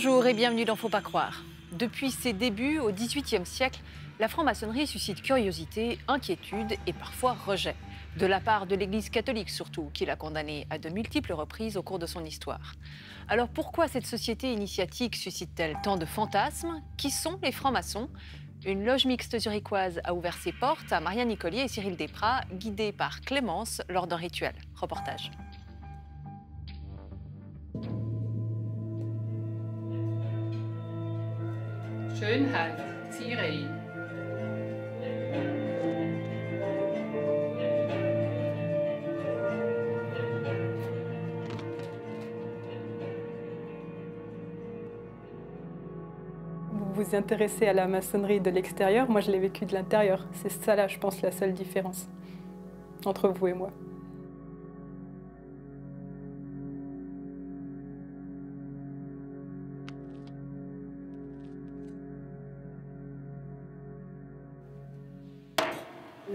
Bonjour et bienvenue dans Faut pas croire. Depuis ses débuts au XVIIIe siècle, la franc-maçonnerie suscite curiosité, inquiétude et parfois rejet. De la part de l'Église catholique surtout, qui l'a condamnée à de multiples reprises au cours de son histoire. Alors pourquoi cette société initiatique suscite-t-elle tant de fantasmes? Qui sont les francs-maçons? Une loge mixte zurichoise a ouvert ses portes à Maria Nicolier et Cyril Desprats, guidés par Clémence lors d'un rituel. Reportage. Schönheit, Zirein. Vous vous intéressez à la maçonnerie de l'extérieur, moi je l'ai vécu de l'intérieur. C'est ça là, je pense, la seule différence entre vous et moi.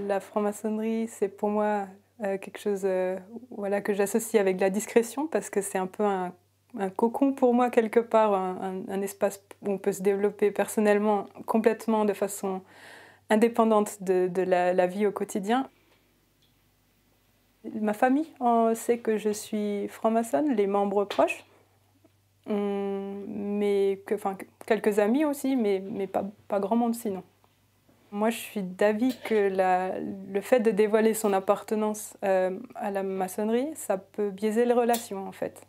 La franc-maçonnerie, c'est pour moi quelque chose voilà, que j'associe avec de la discrétion parce que c'est un peu un cocon pour moi quelque part, un espace où on peut se développer personnellement complètement de façon indépendante de la vie au quotidien. Ma famille sait que je suis franc-maçonne, les membres proches, quelques amis aussi, mais pas grand monde sinon. Moi, je suis d'avis que le fait de dévoiler son appartenance à la maçonnerie, ça peut biaiser les relations, en fait.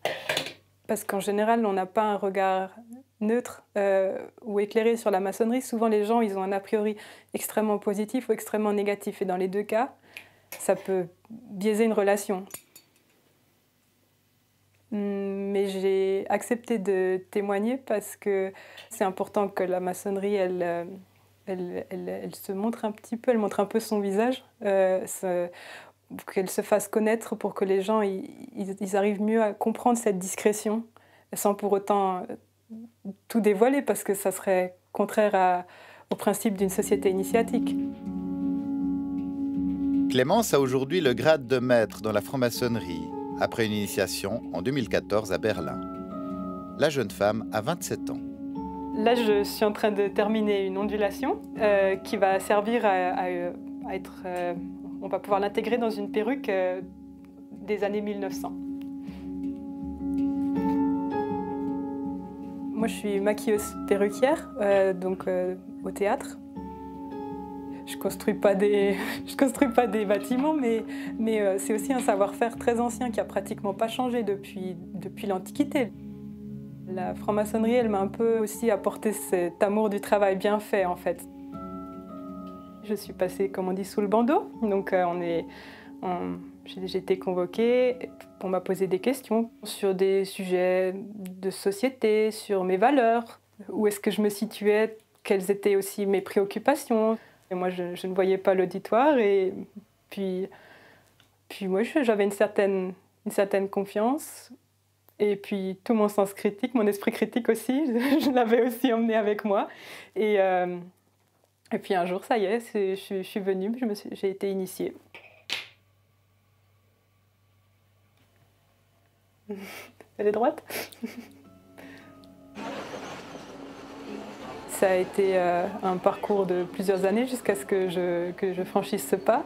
Parce qu'en général, on n'a pas un regard neutre ou éclairé sur la maçonnerie. Souvent, les gens, ils ont un a priori extrêmement positif ou extrêmement négatif. Et dans les deux cas, ça peut biaiser une relation. Mais j'ai accepté de témoigner parce que c'est important que la maçonnerie, elle se montre un petit peu, elle montre un peu son visage, qu'elle se fasse connaître pour que les gens ils arrivent mieux à comprendre cette discrétion sans pour autant tout dévoiler parce que ça serait contraire au principe d'une société initiatique. Clémence a aujourd'hui le grade de maître dans la franc-maçonnerie, après une initiation en 2014 à Berlin. La jeune femme a 27 ans. Là, je suis en train de terminer une ondulation qui va servir à être... on va pouvoir l'intégrer dans une perruque des années 1900. Moi, je suis maquilleuse perruquière, au théâtre. Je construis pas des bâtiments, mais c'est aussi un savoir-faire très ancien qui a pratiquement pas changé depuis l'Antiquité. La franc-maçonnerie, elle m'a un peu aussi apporté cet amour du travail bien fait, en fait. Je suis passée, comme on dit, sous le bandeau. Donc, j'ai été convoquée, on m'a posé des questions sur des sujets de société, sur mes valeurs, où est-ce que je me situais, quelles étaient aussi mes préoccupations. Et moi, je ne voyais pas l'auditoire, et puis moi, j'avais une certaine confiance. Et puis tout mon sens critique, mon esprit critique aussi, je l'avais aussi emmené avec moi. Et puis un jour, ça y est, je suis venue, j'ai été initiée. Elle est droite. Ça a été un parcours de plusieurs années jusqu'à ce que je franchisse ce pas.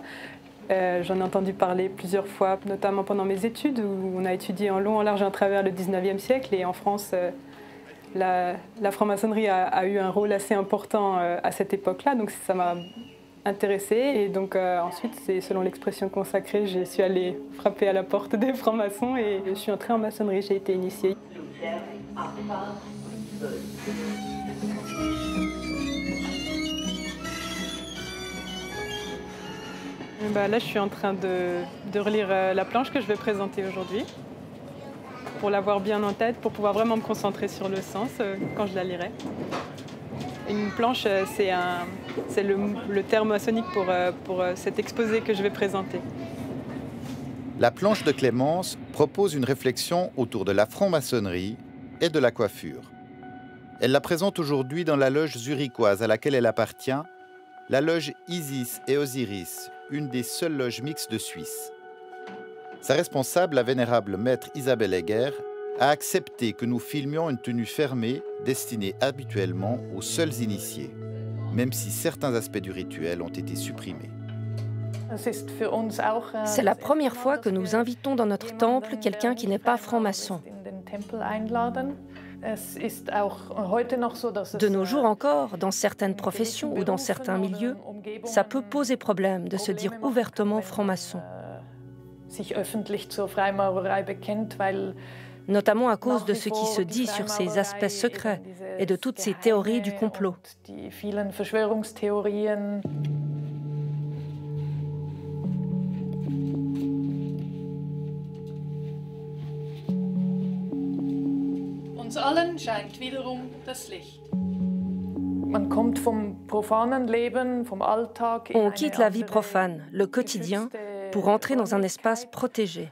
J'en ai entendu parler plusieurs fois, notamment pendant mes études, où on a étudié en long, en large et en travers le 19e siècle. Et en France, la franc-maçonnerie a eu un rôle assez important à cette époque-là, donc ça m'a intéressée. Et donc ensuite, c'est selon l'expression consacrée, je suis allée frapper à la porte des francs-maçons et je suis entrée en maçonnerie, j'ai été initiée. Là, je suis en train de relire la planche que je vais présenter aujourd'hui, pour l'avoir bien en tête, pour pouvoir vraiment me concentrer sur le sens quand je la lirai. Une planche, c'est le terme maçonnique pour cet exposé que je vais présenter. La planche de Clémence propose une réflexion autour de la franc-maçonnerie et de la coiffure. Elle la présente aujourd'hui dans la loge zurichoise à laquelle elle appartient, la loge Isis et Osiris, une des seules loges mixtes de Suisse. Sa responsable, la vénérable maître Isabelle Egger, a accepté que nous filmions une tenue fermée destinée habituellement aux seuls initiés, même si certains aspects du rituel ont été supprimés. C'est la première fois que nous invitons dans notre temple quelqu'un qui n'est pas franc-maçon. De nos jours encore, dans certaines professions ou dans certains milieux, ça peut poser problème de se dire ouvertement franc-maçon. Notamment à cause de ce qui se dit sur ces aspects secrets et de toutes ces théories du complot. Uns allen scheint wiederum das Licht. On quitte la vie profane, le quotidien, pour entrer dans un espace protégé.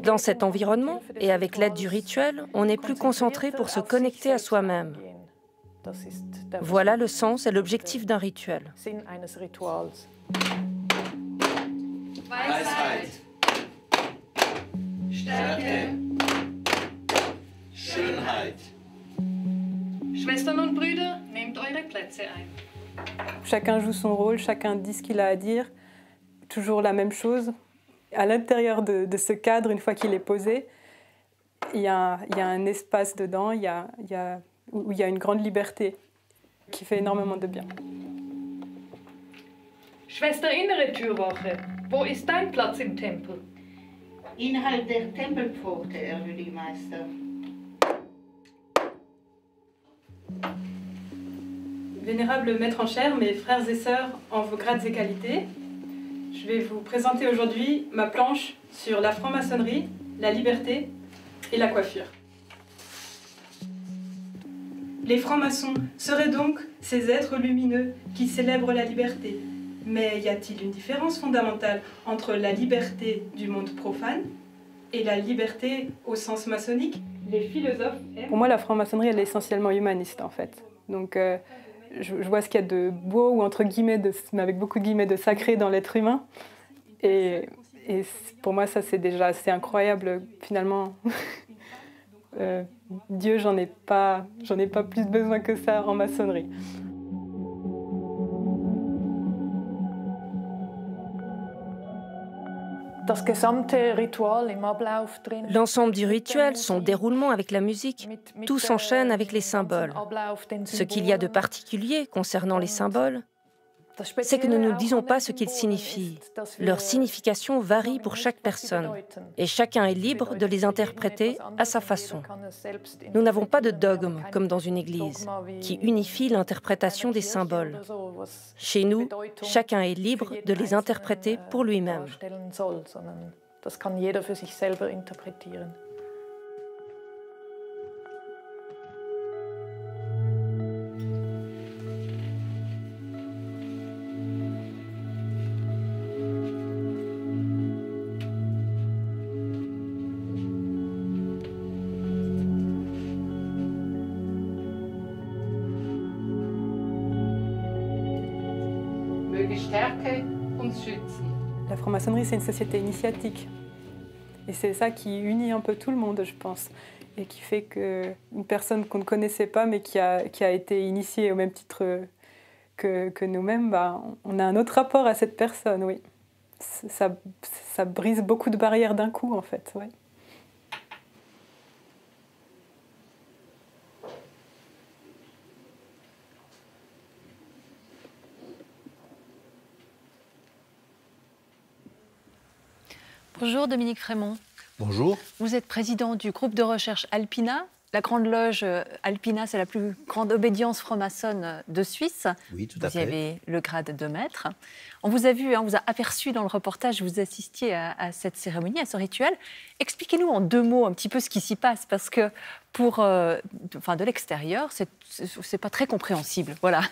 Dans cet environnement, et avec l'aide du rituel, on est plus concentré pour se connecter à soi-même. Voilà le sens et l'objectif d'un rituel. Weisheit, Stärke, Schönheit. Schwestern und Brüder, nehmt eure Plätze ein. Chacun joue son rôle, chacun dit ce qu'il a à dire, toujours la même chose. À l'intérieur de ce cadre, une fois qu'il est posé, il y a un espace dedans, où il y a une grande liberté qui fait énormément de bien. Schwester innere Türwache, wo ist dein Platz im Tempel? Innerhalb der Tempelpforte, Herr Julimeister. Vénérable maître en chair, mes frères et sœurs en vos grades et qualités, je vais vous présenter aujourd'hui ma planche sur la franc-maçonnerie, la liberté et la coiffure. Les francs-maçons seraient donc ces êtres lumineux qui célèbrent la liberté. Mais y a-t-il une différence fondamentale entre la liberté du monde profane et la liberté au sens maçonnique? Les philosophes Pour moi, la franc-maçonnerie, elle est essentiellement humaniste, en fait. Donc, je vois ce qu'il y a de beau, ou entre guillemets, mais avec beaucoup de guillemets, de sacré dans l'être humain. Et pour moi, ça, c'est déjà assez incroyable, finalement. Dieu, j'en ai pas plus besoin que ça en maçonnerie. L'ensemble du rituel, son déroulement avec la musique, tout s'enchaîne avec les symboles. Ce qu'il y a de particulier concernant les symboles, c'est que nous ne disons pas ce qu'ils signifient. Leur signification varie pour chaque personne et chacun est libre de les interpréter à sa façon. Nous n'avons pas de dogme, comme dans une église, qui unifie l'interprétation des symboles. Chez nous, chacun est libre de les interpréter pour lui-même. Möge Stärke uns schützen. La franc-maçonnerie, c'est une société initiatique. Et c'est ça qui unit un peu tout le monde, je pense. Et qui fait qu'une personne qu'on ne connaissait pas, mais qui a été initiée au même titre que nous-mêmes, bah, on a un autre rapport à cette personne, oui. Ça brise beaucoup de barrières d'un coup, en fait, ouais. Bonjour Dominique Frémont. Bonjour. Vous êtes président du groupe de recherche Alpina. La Grande Loge Alpina, c'est la plus grande obédience franc-maçonne de Suisse. Oui, tout à fait. Vous y avez le grade de maître. On vous a vu, on vous a aperçu dans le reportage, vous assistiez à cette cérémonie, à ce rituel. Expliquez-nous en 2 mots un petit peu ce qui s'y passe, parce que de l'extérieur, c'est pas très compréhensible. Voilà.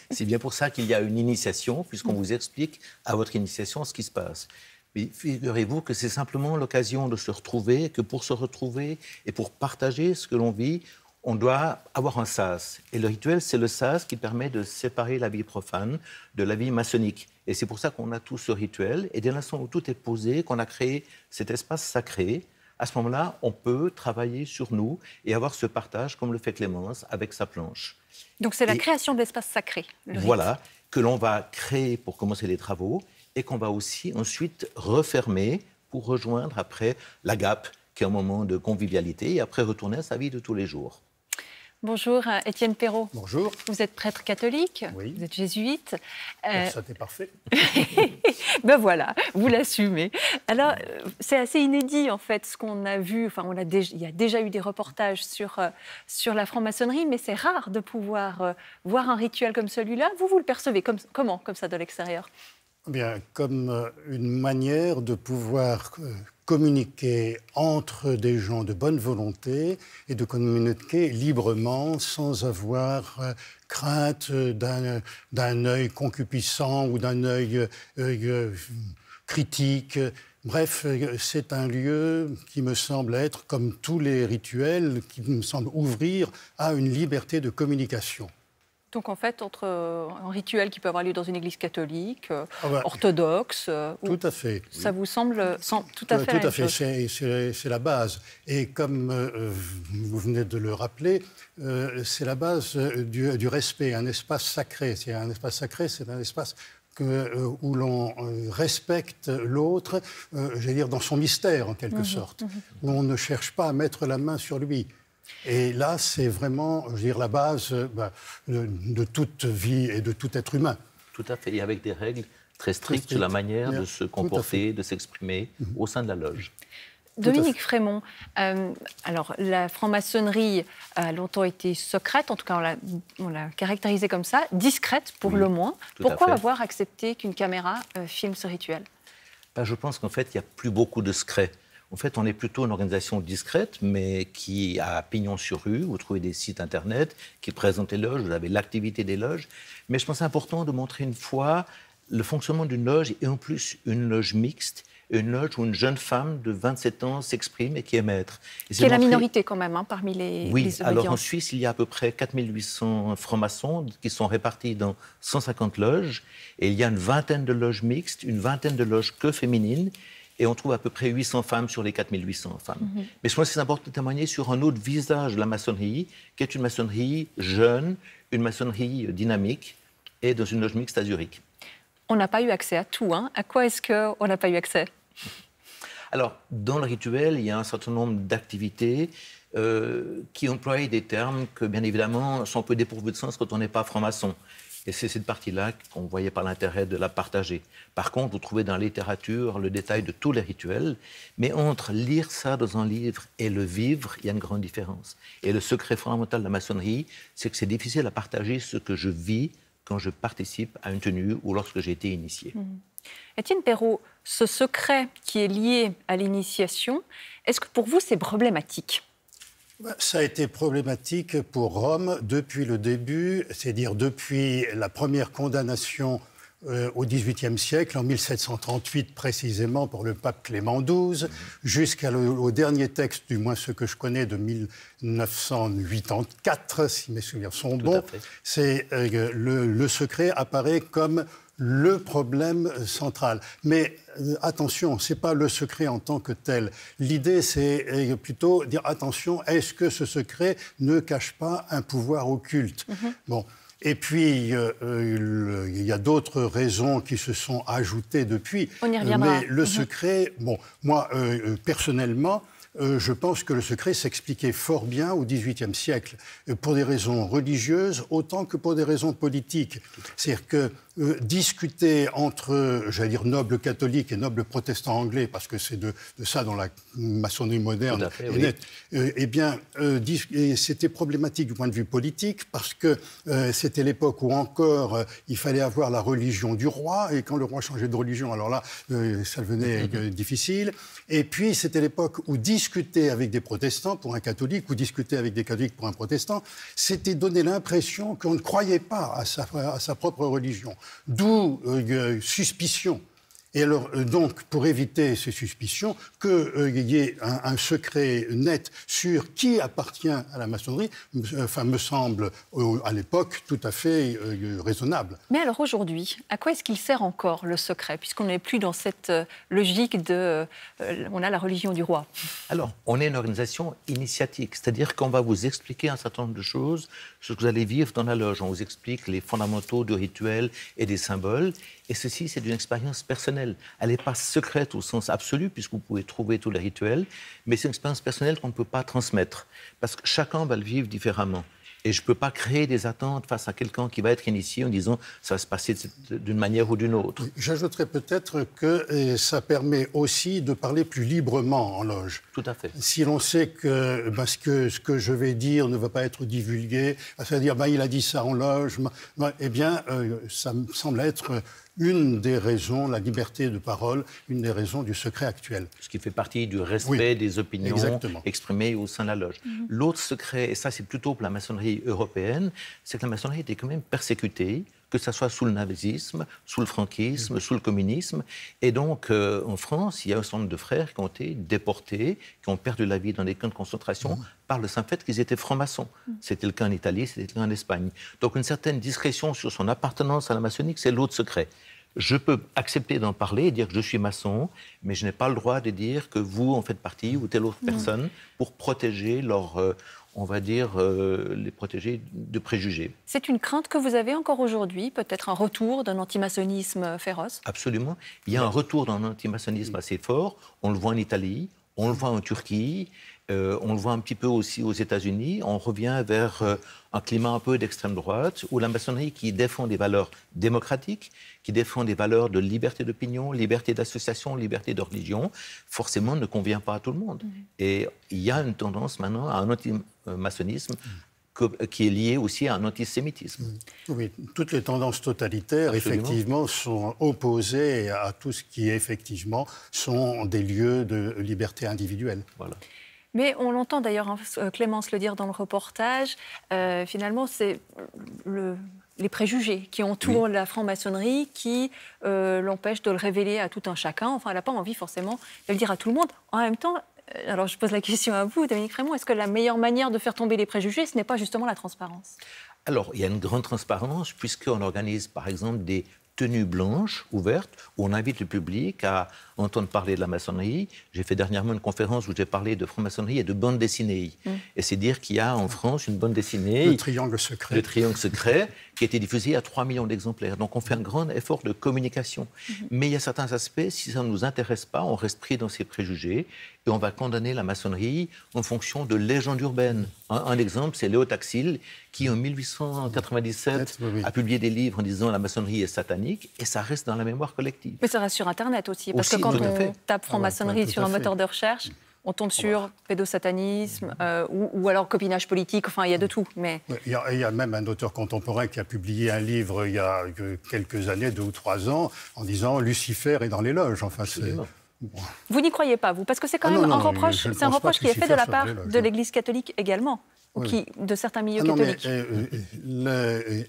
C'est bien pour ça qu'il y a une initiation, puisqu'on vous explique à votre initiation ce qui se passe. Mais figurez-vous que c'est simplement l'occasion de se retrouver, que pour se retrouver et pour partager ce que l'on vit, on doit avoir un sas. Et le rituel, c'est le sas qui permet de séparer la vie profane de la vie maçonnique. Et c'est pour ça qu'on a tout ce rituel. Et dès l'instant où tout est posé, qu'on a créé cet espace sacré, à ce moment-là, on peut travailler sur nous et avoir ce partage, comme le fait Clémence, avec sa planche. Donc c'est la création de l'espace sacré. Voilà, que l'on va créer pour commencer les travaux et qu'on va aussi ensuite refermer pour rejoindre après l'agape, qui est un moment de convivialité, et après retourner à sa vie de tous les jours. Bonjour, Étienne Perrault. Bonjour. Vous êtes prêtre catholique, oui. Vous êtes jésuite. Ça, c'est parfait. Ben voilà, vous l'assumez. Alors, c'est assez inédit, en fait, ce qu'on a vu. Enfin, il y a déjà eu des reportages sur la franc-maçonnerie, mais c'est rare de pouvoir voir un rituel comme celui-là. Vous le percevez comment, comme ça, de l'extérieur? Bien, comme une manière de pouvoir communiquer entre des gens de bonne volonté et de communiquer librement sans avoir crainte d'un œil concupiscent ou d'un œil critique. Bref, c'est un lieu qui me semble être, comme tous les rituels, qui me semble ouvrir à une liberté de communication. Donc en fait, entre un rituel qui peut avoir lieu dans une église catholique, orthodoxe... tout à fait. Ça vous semble tout à fait la même chose. C'est la base. Et comme vous venez de le rappeler, c'est la base du respect, un espace sacré. C'est un espace sacré, c'est un espace où l'on respecte l'autre, j'allais dire, dans son mystère, en quelque sorte, où on ne cherche pas à mettre la main sur lui. Et là, c'est vraiment, je veux dire, la base de toute vie et de tout être humain. Tout à fait, et avec des règles très strictes sur la manière de se comporter, de s'exprimer au sein de la loge. Dominique Frémont, alors la franc-maçonnerie a longtemps été secrète, en tout cas on l'a caractérisée comme ça, discrète pour le moins. Pourquoi avoir accepté qu'une caméra filme ce rituel? Je pense qu'en fait, il n'y a plus beaucoup de secrets. En fait, on est plutôt une organisation discrète, mais qui a pignon sur rue. Vous trouvez des sites internet qui présentent les loges, vous avez l'activité des loges. Mais je pense que c'est important de montrer une fois le fonctionnement d'une loge, et en plus une loge mixte, une loge où une jeune femme de 27 ans s'exprime et qui est maître. Qui est la minorité quand même, parmi les obédients. Alors en Suisse, il y a à peu près 4800 francs-maçons qui sont répartis dans 150 loges. Et il y a une vingtaine de loges mixtes, une vingtaine de loges que féminines. Et on trouve à peu près 800 femmes sur les 4800 femmes. Mais je pense que c'est important de témoigner sur un autre visage de la maçonnerie, qui est une maçonnerie jeune, une maçonnerie dynamique, et dans une loge mixte à Zurich. On n'a pas eu accès à tout. À quoi est-ce qu'on n'a pas eu accès? Alors, dans le rituel, il y a un certain nombre d'activités qui emploient des termes que, bien évidemment, sont un peu dépourvus de sens quand on n'est pas franc-maçon. Et c'est cette partie-là qu'on voyait par l'intérêt de la partager. Par contre, vous trouvez dans la littérature le détail de tous les rituels, mais entre lire ça dans un livre et le vivre, il y a une grande différence. Et le secret fondamental de la maçonnerie, c'est que c'est difficile à partager ce que je vis quand je participe à une tenue ou lorsque j'ai été initié. Étienne Perrault, ce secret qui est lié à l'initiation, est-ce que pour vous c'est problématique? Ça a été problématique pour Rome depuis le début, c'est-à-dire depuis la première condamnation au XVIIIe siècle, en 1738 précisément, pour le pape Clément XII, jusqu'au dernier texte, du moins ce que je connais, de 1984, si mes souvenirs sont bons. C'est le secret apparaît comme le problème central. Mais attention, ce n'est pas le secret en tant que tel. L'idée, c'est plutôt dire attention, est-ce que ce secret ne cache pas un pouvoir occulte? Bon. Et puis, il y a d'autres raisons qui se sont ajoutées depuis. On y reviendra. Mais le secret, bon, moi, personnellement, je pense que le secret s'expliquait fort bien au XVIIIe siècle, pour des raisons religieuses autant que pour des raisons politiques. C'est-à-dire que discuter entre, j'allais dire, nobles catholiques et nobles protestants anglais, parce que c'est de ça dans la maçonnerie moderne, eh bien, c'était problématique du point de vue politique, parce que c'était l'époque où encore il fallait avoir la religion du roi, et quand le roi changeait de religion, alors là, ça devenait difficile. Et puis, c'était l'époque où discuter avec des protestants pour un catholique, ou discuter avec des catholiques pour un protestant, c'était donner l'impression qu'on ne croyait pas à sa propre religion. D'où suspicion. Et alors, donc, pour éviter ces suspicions, qu'il y ait un secret net sur qui appartient à la maçonnerie, me semble, à l'époque, tout à fait raisonnable. Mais alors aujourd'hui, à quoi est-ce qu'il sert encore, le secret, puisqu'on n'est plus dans cette logique de... on a la religion du roi. Alors, on est une organisation initiatique, c'est-à-dire qu'on va vous expliquer un certain nombre de choses, ce que vous allez vivre dans la loge. On vous explique les fondamentaux du rituel et des symboles. Et ceci, c'est une expérience personnelle. Elle n'est pas secrète au sens absolu, puisque vous pouvez trouver tous les rituels, mais c'est une expérience personnelle qu'on ne peut pas transmettre, parce que chacun va le vivre différemment. Et je ne peux pas créer des attentes face à quelqu'un qui va être initié en disant « ça va se passer d'une manière ou d'une autre ». J'ajouterais peut-être que ça permet aussi de parler plus librement en loge. Tout à fait. Si l'on sait que, ce que je vais dire ne va pas être divulgué, c'est-à-dire il a dit ça en loge, eh bien, ça me semble être une des raisons, la liberté de parole, une des raisons du secret actuel. Ce qui fait partie du respect des opinions exprimées au sein de la loge. L'autre secret, et ça c'est plutôt pour la maçonnerie européenne, c'est que la maçonnerie était quand même persécutée, que ce soit sous le nazisme, sous le franquisme, sous le communisme. Et donc, en France, il y a un certain nombre de frères qui ont été déportés, qui ont perdu la vie dans des camps de concentration par le simple fait qu'ils étaient francs-maçons. C'était le cas en Italie, c'était le cas en Espagne. Donc, une certaine discrétion sur son appartenance à la maçonnique, c'est l'autre secret. Je peux accepter d'en parler et dire que je suis maçon, mais je n'ai pas le droit de dire que vous en faites partie ou telle autre personne pour protéger leur... on va dire, les protéger de préjugés. C'est une crainte que vous avez encore aujourd'hui, peut-être un retour d'un antimaçonnisme féroce? Absolument. Il y a un retour d'un antimaçonnisme assez fort. On le voit en Italie, on le voit en Turquie, on le voit un petit peu aussi aux États-Unis. On revient vers un climat un peu d'extrême droite, où la maçonnerie qui défend des valeurs démocratiques, qui défend des valeurs de liberté d'opinion, liberté d'association, liberté de religion, forcément ne convient pas à tout le monde. Et il y a une tendance maintenant à un anti-maçonnisme qui est lié aussi à un antisémitisme. Oui, toutes les tendances totalitaires, effectivement, sont opposées à tout ce qui, effectivement, sont des lieux de liberté individuelle. Voilà. Mais on l'entend d'ailleurs, Clémence le dire dans le reportage, finalement, c'est les préjugés qui entourent la franc-maçonnerie qui l'empêchent de le révéler à tout un chacun. Enfin, elle n'a pas envie forcément de le dire à tout le monde. En même temps, alors je pose la question à vous, Dominique Raymond, est-ce que la meilleure manière de faire tomber les préjugés, ce n'est pas justement la transparence? Alors, il y a une grande transparence, puisqu'on organise, par exemple, des tenues blanches ouvertes où on invite le public à entendre parler de la maçonnerie. J'ai fait dernièrement une conférence où j'ai parlé de franc-maçonnerie et de bande dessinée. Et c'est dire qu'il y a en France une bande dessinée... Le Triangle secret. Le Triangle secret, qui a été diffusé à 3 millions d'exemplaires. Donc on fait un grand effort de communication. Mais il y a certains aspects, si ça ne nous intéresse pas, on reste pris dans ses préjugés et on va condamner la maçonnerie en fonction de légendes urbaines. Un exemple, c'est Léo Taxil, qui en 1897 a publié des livres en disant la maçonnerie est satanique, et ça reste dans la mémoire collective. Mais ça reste sur Internet aussi, parce que quand on tape franc-maçonnerie sur un moteur de recherche, on tombe sur pédosatanisme ou alors copinage politique, enfin il y a de tout. Mais... Il y a même un auteur contemporain qui a publié un livre il y a quelques années, 2 ou 3 ans, en disant Lucifer est dans les loges. Enfin, bon. Vous n'y croyez pas, vous? Parce que c'est quand même un reproche, c'est un reproche qui est fait de la part de l'Église catholique également. De certains milieux catholiques.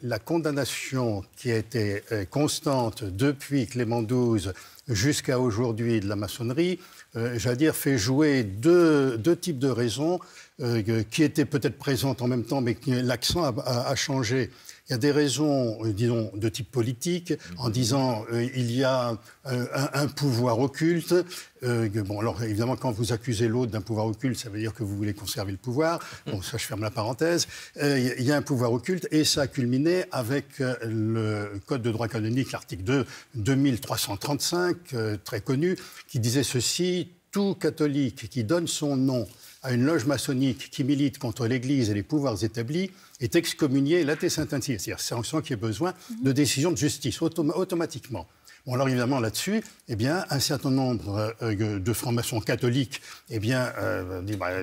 La condamnation qui a été constante depuis Clément XII jusqu'à aujourd'hui de la maçonnerie, j'allais dire, fait jouer deux types de raisons qui étaient peut-être présentes en même temps, mais l'accent a changé. Il y a des raisons, disons, de type politique, en disant il y a un pouvoir occulte. Bon, alors évidemment, quand vous accusez l'autre d'un pouvoir occulte, ça veut dire que vous voulez conserver le pouvoir. Bon, ça, je ferme la parenthèse. Il y a un pouvoir occulte et ça a culminé avec le Code de droit canonique, l'article 2, 2335, très connu, qui disait ceci: tout catholique qui donne son nom à une loge maçonnique qui milite contre l'Église et les pouvoirs établis est excommunié late sententia, c'est-à-dire sans qu'il y ait besoin de décision de justice, automatiquement. Bon, alors évidemment, là-dessus, eh bien, un certain nombre de francs-maçons catholiques disent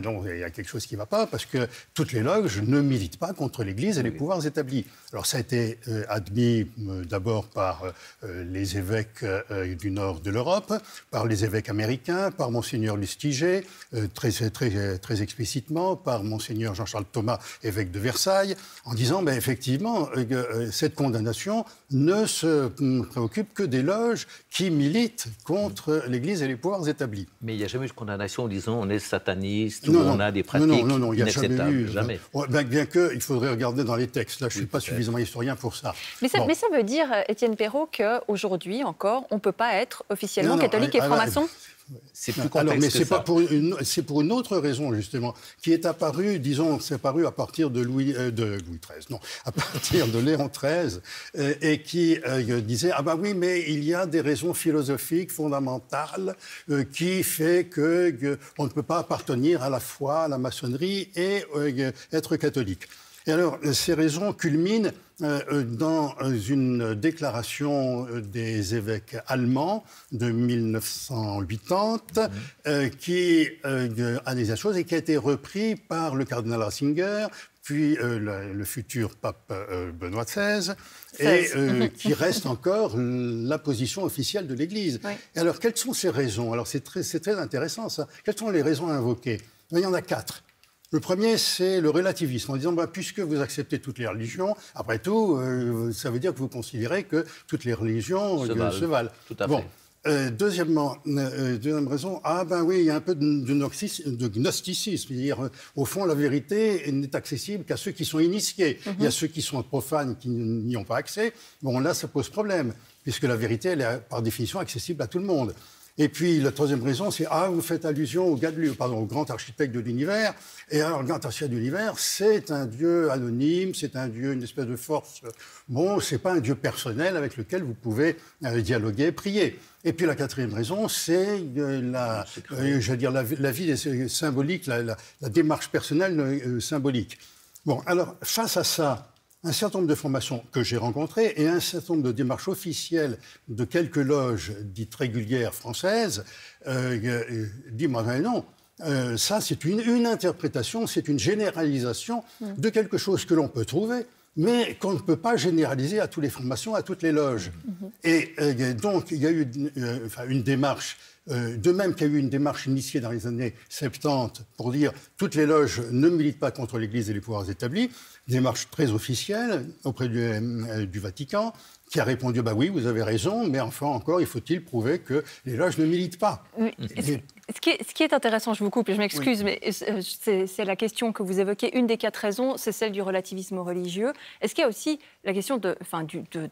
non, il y a quelque chose qui ne va pas, parce que toutes les loges ne militent pas contre l'Église et les pouvoirs établis. Alors ça a été admis d'abord par les évêques du nord de l'Europe, par les évêques américains, par Monseigneur Lustiger, très explicitement, par Monseigneur Jean-Charles Thomas, évêque de Versailles, en disant, effectivement, cette condamnation ne se préoccupe que des loges qui militent contre l'Église et les pouvoirs établis. Mais il n'y a jamais eu de condamnation en disant on est sataniste non, ou on a des pratiques il n'y a jamais eu. Jamais. Bien qu'il faudrait regarder dans les textes. Là, je ne suis pas suffisamment historien pour ça. Mais ça veut dire, Étienne Perrault, qu'aujourd'hui encore, on ne peut pas être officiellement catholique et franc-maçon? C'est plus complexe mais que ça. C'est pour une autre raison, justement, qui est apparue, disons, c'est apparu à partir de Louis XIII, non, à partir de Léon XIII, et qui disait, ah ben oui, mais il y a des raisons philosophiques fondamentales qui fait qu'on ne peut pas appartenir à la foi, à la maçonnerie et être catholique. Et alors, ces raisons culminent dans une déclaration des évêques allemands de 1980 qui a des choses et qui a été repris par le cardinal Ratzinger, puis le futur pape Benoît XVI, et qui reste encore la position officielle de l'Église. Oui. Et alors, quelles sont ces raisons? Alors, c'est très intéressant, ça. Quelles sont les raisons invoquées? Il y en a 4. Le premier, c'est le relativisme, en disant puisque vous acceptez toutes les religions, après tout, ça veut dire que vous considérez que toutes les religions se valent. Tout à fait. Deuxième raison, oui, il y a un peu de gnosticisme. C'est-à-dire, au fond, la vérité n'est accessible qu'à ceux qui sont initiés. Il y a ceux qui sont profanes qui n'y ont pas accès. Bon, là, ça pose problème, puisque la vérité, elle est par définition accessible à tout le monde. Et puis, la troisième raison, c'est vous faites allusion au grand architecte de l'univers. Et alors, le grand architecte de l'univers, c'est un dieu anonyme, c'est un dieu, une espèce de force. Bon, c'est pas un dieu personnel avec lequel vous pouvez dialoguer, prier. Et puis, la quatrième raison, c'est la vie symbolique, la démarche personnelle symbolique. Bon, alors, face à ça, un certain nombre de formations que j'ai rencontrées et un certain nombre de démarches officielles de quelques loges dites régulières françaises disent non, ça c'est une interprétation, c'est une généralisation de quelque chose que l'on peut trouver, mais qu'on ne peut pas généraliser à toutes les formations, à toutes les loges. Et donc il y a eu une démarche. De même qu'il y a eu une démarche initiée dans les années 70 pour dire toutes les loges ne militent pas contre l'Église et les pouvoirs établis, démarche très officielle auprès du Vatican, qui a répondu oui, vous avez raison, mais enfin encore, il faut-il prouver que les loges ne militent pas. Ce qui est intéressant, je vous coupe, je m'excuse, mais c'est la question que vous évoquez. Une des 4 raisons, c'est celle du relativisme religieux. Est-ce qu'il y a aussi la question de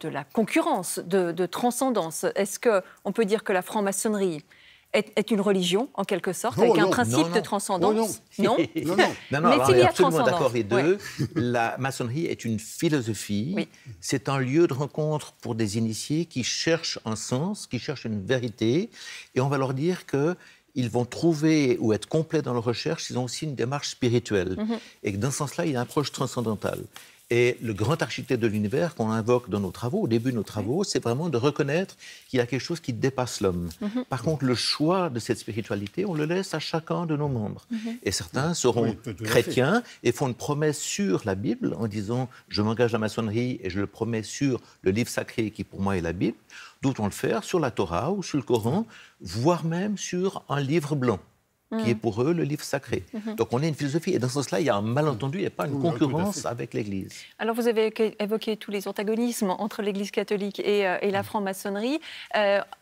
la concurrence, de transcendance? Est-ce qu'on peut dire que la franc-maçonnerie est une religion, en quelque sorte, avec un principe de transcendance? Non. Mais s'il y a absolument transcendance. D'accord les deux. La maçonnerie est une philosophie. Oui. C'est un lieu de rencontre pour des initiés qui cherchent un sens, qui cherchent une vérité. Et on va leur dire qu'ils vont trouver ou être complets dans leur recherche, ils ont aussi une démarche spirituelle. Et que dans ce sens-là, il y a une approche transcendantale. Et le grand architecte de l'univers qu'on invoque dans nos travaux, au début de nos travaux, c'est vraiment de reconnaître qu'il y a quelque chose qui dépasse l'homme. Par contre, le choix de cette spiritualité, on le laisse à chacun de nos membres. Et certains seront chrétiens et font une promesse sur la Bible en disant « je m'engage à la maçonnerie et je le promets sur le livre sacré qui pour moi est la Bible ». D'autres vont le faire sur la Torah ou sur le Coran, voire même sur un livre blanc, qui est pour eux le livre sacré. Donc on a une philosophie, et dans ce sens-là, il y a un malentendu, il n'y a pas une concurrence avec l'Église. Alors vous avez évoqué tous les antagonismes entre l'Église catholique et la franc-maçonnerie.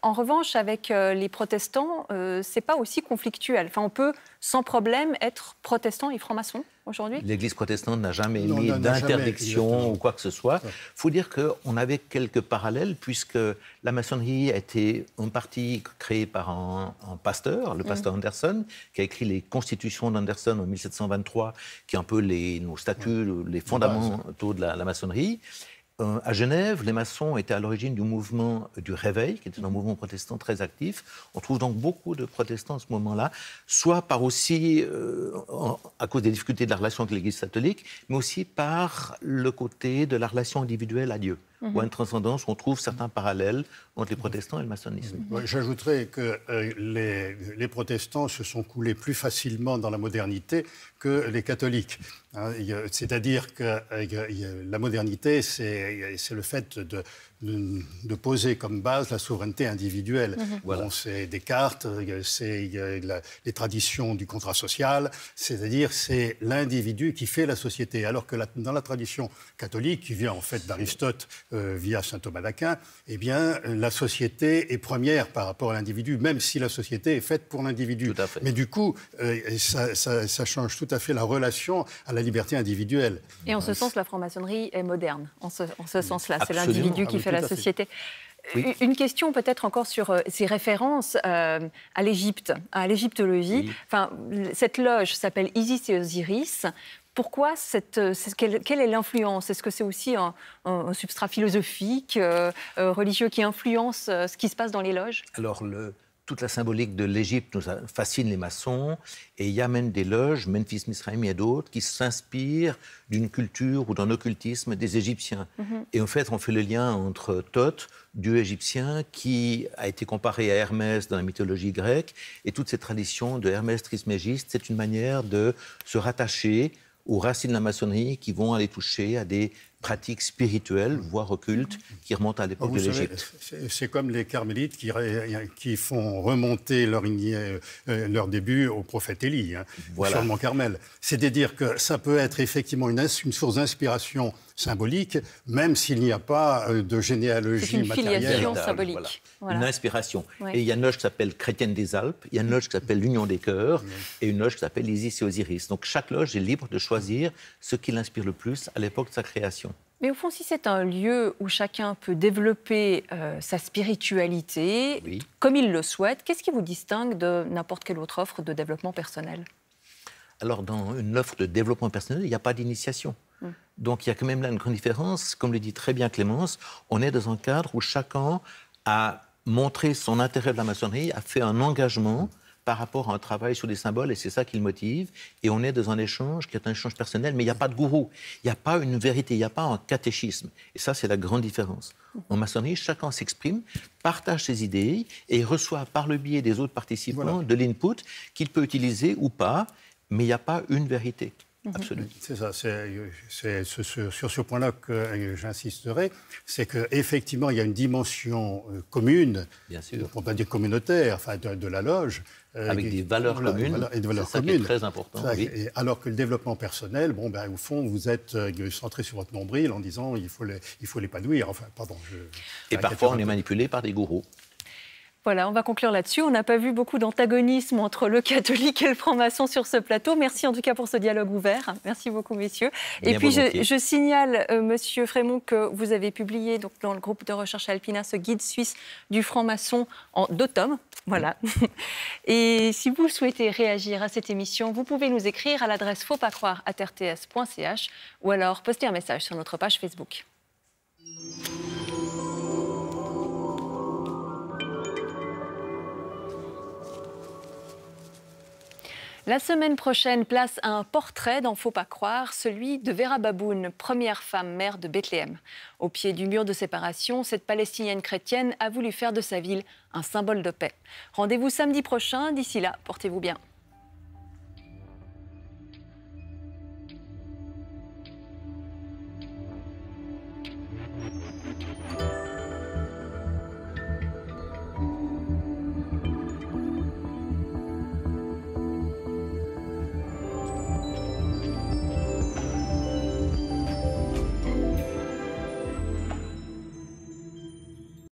En revanche, avec les protestants, c'est pas aussi conflictuel. Enfin, on peut sans problème être protestant et franc-maçon aujourd'hui? L'Église protestante n'a jamais mis d'interdiction ou quoi que ce soit. Il faut dire qu'on avait quelques parallèles, puisque la maçonnerie a été en partie créée par un pasteur, le pasteur Anderson, qui a écrit les constitutions d'Anderson en 1723, qui est un peu nos statuts, les fondamentaux de la maçonnerie. À Genève, les maçons étaient à l'origine du mouvement du Réveil, qui était un mouvement protestant très actif. On trouve donc beaucoup de protestants à ce moment-là, soit par aussi, à cause des difficultés de la relation avec l'Église catholique, mais aussi par le côté de la relation individuelle à Dieu, ou à une transcendance où on trouve certains parallèles entre les protestants et le maçonnisme. J'ajouterais que les protestants se sont coulés plus facilement dans la modernité que les catholiques. C'est-à-dire que la modernité, c'est le fait de poser comme base la souveraineté individuelle. Voilà. Bon, c'est Descartes, c'est les traditions du contrat social, c'est-à-dire c'est l'individu qui fait la société. Alors que dans la tradition catholique, qui vient en fait d'Aristote via saint Thomas d'Aquin, eh bien, la société est première par rapport à l'individu, même si la société est faite pour l'individu. Mais du coup, ça change tout à fait la relation à la liberté individuelle. Et en ce sens, la franc-maçonnerie est moderne, en ce sens-là. C'est l'individu qui fait la société. Oui. Une question peut-être encore sur ces références à l'Égypte, à l'égyptologie. Oui. Enfin, cette loge s'appelle Isis et Osiris. Pourquoi quelle est l'influence? Est-ce que c'est aussi un substrat philosophique, religieux qui influence ce qui se passe dans les loges? Alors, toute la symbolique de l'Égypte nous fascine les maçons, et il y a même des loges, Memphis Misraïm et d'autres, qui s'inspirent d'une culture ou d'un occultisme des Égyptiens. Et en fait, on fait le lien entre Thoth, dieu égyptien, qui a été comparé à Hermès dans la mythologie grecque, et toute cette tradition de Hermès Trismégiste, c'est une manière de se rattacher aux racines de la maçonnerie qui vont aller toucher à des pratiques spirituelles, voire occultes, qui remontent à l'époque de l'Égypte. C'est comme les carmélites qui font remonter leur début au prophète Élie, sur le mont Carmel. C'est-à-dire que ça peut être effectivement une source d'inspiration symbolique, même s'il n'y a pas de généalogie matérielle. C'est une filiation symbolique. Voilà. Une inspiration. Oui. Et il y a une loge qui s'appelle Chrétienne des Alpes, il y a une loge qui s'appelle l'Union des Cœurs, et une loge qui s'appelle Isis et Osiris. Donc chaque loge est libre de choisir ce qui l'inspire le plus à l'époque de sa création. Mais au fond, si c'est un lieu où chacun peut développer sa spiritualité comme il le souhaite, qu'est-ce qui vous distingue de n'importe quelle autre offre de développement personnel? Alors, dans une offre de développement personnel, il n'y a pas d'initiation. Donc, il y a quand même là une grande différence. Comme le dit très bien Clémence, on est dans un cadre où chacun a montré son intérêt de la maçonnerie, a fait un engagement par rapport à un travail sur des symboles, et c'est ça qui le motive. Et on est dans un échange qui est un échange personnel, mais il n'y a pas de gourou, il n'y a pas une vérité, il n'y a pas un catéchisme. Et ça, c'est la grande différence. En maçonnerie, chacun s'exprime, partage ses idées, et reçoit par le biais des autres participants de l'input qu'il peut utiliser ou pas, mais il n'y a pas une vérité. Absolument. C'est ça, c'est sur ce point-là que j'insisterai, c'est qu'effectivement, il y a une dimension commune, pour ne pas dire communautaire, enfin de la loge. Avec des valeurs communes, et des valeurs c'est ça communes. Qui est très important. Alors que le développement personnel, bon, au fond, vous êtes centré sur votre nombril en disant il faut l'épanouir. Enfin, pardon. Et parfois, on est manipulé par des gourous. Voilà, on va conclure là-dessus. On n'a pas vu beaucoup d'antagonisme entre le catholique et le franc-maçon sur ce plateau. Merci en tout cas pour ce dialogue ouvert. Merci beaucoup, messieurs. Et puis, je signale, monsieur Frémont, que vous avez publié donc, dans le groupe de recherche Alpina ce guide suisse du franc-maçon en 2 tomes. Voilà. Et si vous souhaitez réagir à cette émission, vous pouvez nous écrire à l'adresse fautspascroire@rts.ch ou alors poster un message sur notre page Facebook. La semaine prochaine, place à un portrait dans Faut pas croire, celui de Vera Baboun, première femme maire de Bethléem. Au pied du mur de séparation, cette Palestinienne chrétienne a voulu faire de sa ville un symbole de paix. Rendez-vous samedi prochain. D'ici là, portez-vous bien.